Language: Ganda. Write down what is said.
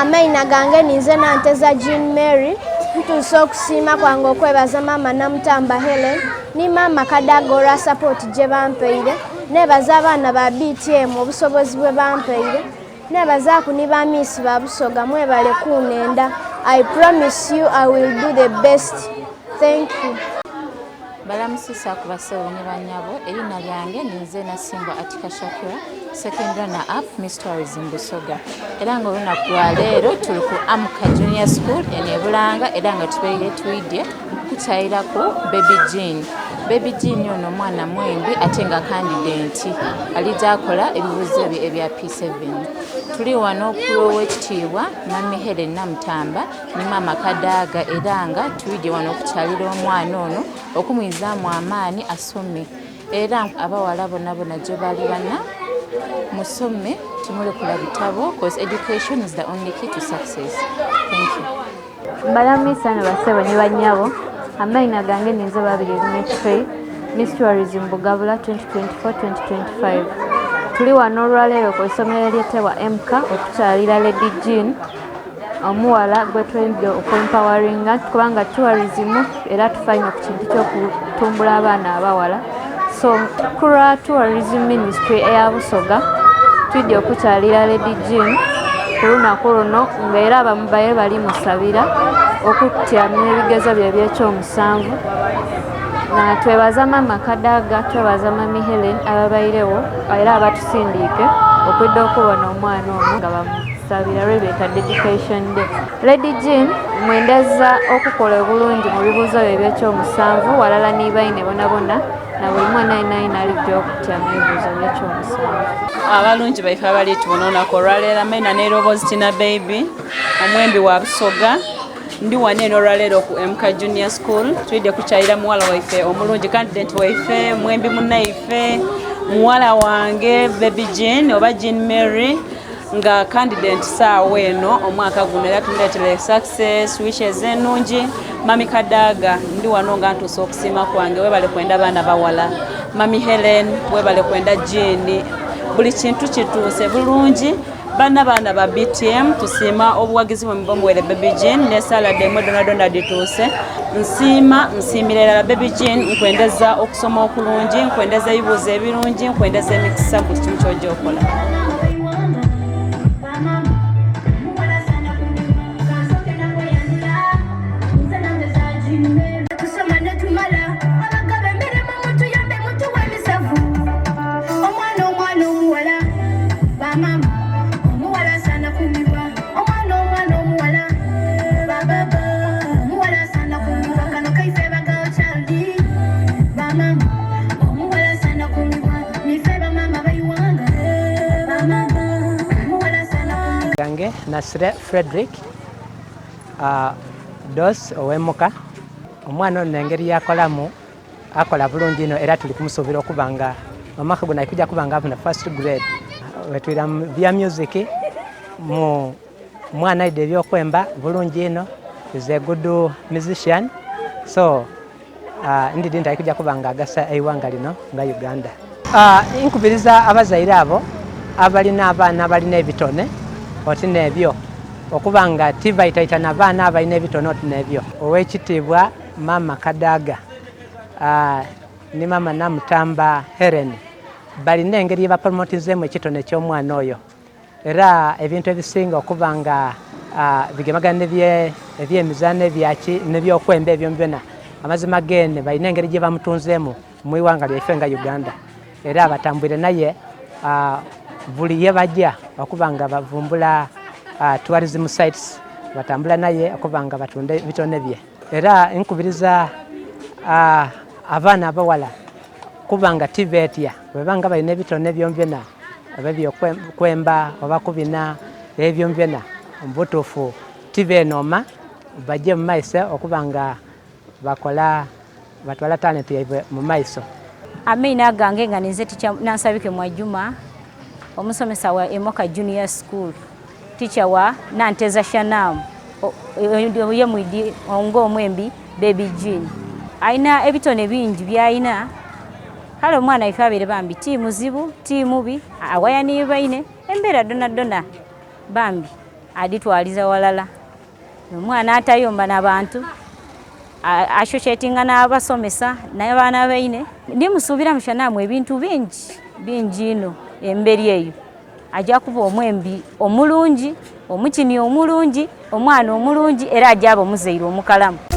Amaina gange ninze Nanteza Jean Mary. Ntuuse okusiima kwange okwebaza maama Namutamba Helen ni maama Kadagora support gye bampeire. Nebaza abaana ba BTM obusobozi bwe bampeire. Nebaza ku ni ba Miss ba Busoga mwebale kunenda. I promise you I will do the best. Thank you. Balamusisa ku basawo ne banyabo erina lyange ninze Nasimba Atika Shakira second runner up Miss Tourism Busoga era nga olunaku lwa leero tuli ku Amka Junior School ene Bulanga era nga tubeire twidye kukyayira ku Baby Jean ono mwana mwembi ate nga candidate alija akola ebibuzo ebya P7 tuli wano ku wekitiibwa Mami Helen Namutamba ni Mama Kadaga era nga twidye wano kukyalira omwana ono okumwizaamu amaani asome era abawala bonna gye bali bana musome tumulekula bitabo because education is the only key to success. Thank you. Balamisa ne basebo ne banyabo amaina gange ninze babiri match Miss Tourism Bugabula 2024-2025 tuli wano olwaleero ku ssomero eryetebwa MK okukyalira Lady Jean omuwala gwe twendyo okuempawaringa kubanga tourism era tufanya ku kintu ky'okutumbula abaana abawala so kura tourism ministry eya Busoga twidde okukyalira Lady Jean ku lunaku luno ng'era abamu baye bali musabira okutyamu ebigezo bye eby'ekyomusanvu na twebaza Mama Kadaga twebaza Mami Helen ababairewo era abatusindiike okwidde okubona omwana ono nga bamusabira Rebecca Dedication Day. Lady Jean mwendeza okukola obulungi mu bibuuzo eby'ekyomusanvu walala nibaine bonna na buli mwana ayina alijja okutyamu ebibuuzo by'ekyomusanvu. Abalungi baife abali tubona olunaku olwaleero maina ne Robozi Tina Baby Omwembi wa Busoga ndi wane eno olwaleero ku MK Junior School twidde kukyayira muwala waife omulungi candidate waife Mwembi munnaife muwala wange Baby Jean oba Jean Mary nga candidate saawa eno omwaka guno era tumuleetere success wishes ennungi. Mami Kadaga ndi wano nga ntuuse okusiima kwange webale kwenda baana bawala. Mami Helen webale kwenda Jean buli kintu kituuse bulungi. Baana ba BTM tusiima obuwagizi bwe Baby Jean ne salad emwe donna dituuse. Nsiimira Baby Jean nkwendeza okusoma okulungi nkwendeza ebibuuzo ebirungi nkwendeza emikisa ku kintu ky'ojja okola. Nasre Frederick dos owemuka omwana ono engeri yakolamu akola bulungi ino era tuli kumusuubira okubanga omwaka guno akujja kubanga avuna first grade wetwira mu bya music mu mwana aidde ebyokwemba bulungi ino is a good musician so ndidi nti akujja kubanga agasa eiwanga lino nga Uganda. Nkubiriza abazaire abo abalina abaana abalina ebitone oti nebyo okubanga tibaitaitana abaana abalina ebitone oti nebyo owekitiibwa Mama Kadaga ni Mama Namutamba Helen balina engeri bapromotizeemu ekitone ky'omwana oyo era ebintu ebisinga okubanga bigemagana ebyemizaano ebyaki nebyokwemba ebyo byonna amazima gene balina engeri gye bamutunzeemu mu iwanga lyaife nga Uganda era batambwire naye buli ye bajja okubanga bavumbula tourism sites batambula naye okubanga batunde bitone bye era nkubiriza abaana abawala kubanga tibetya webanga balina ebitone byombyona ababyo kwemba oba kubina ebyo byonna mbutuufu tibenoma bajje mu maiso okubanga bakola batwala talent yaibwe mu maiso. Amaina gange nga ninze Teacher Nansabike Mwajuma omusomesa wa Emoka Junior School teacher wa Nanteza Shanam ye mwidi ongo Omwembi Baby Jean aina ebitone bingi byayina halo mwana ifabire bambi timu zibu timu bi awaya ni baine embera donna bambi aditwaliza walala. Omwana atayomba n'abantu associatinga n'abasomesa n'abaana baine. Ndimusuubira mushanaamu ebintu bingi ino emberi eyo. Ajja kuba omwembi omulungi, omukini omulungi, omwana omulungi era ajja aba omuzaire omukalamu.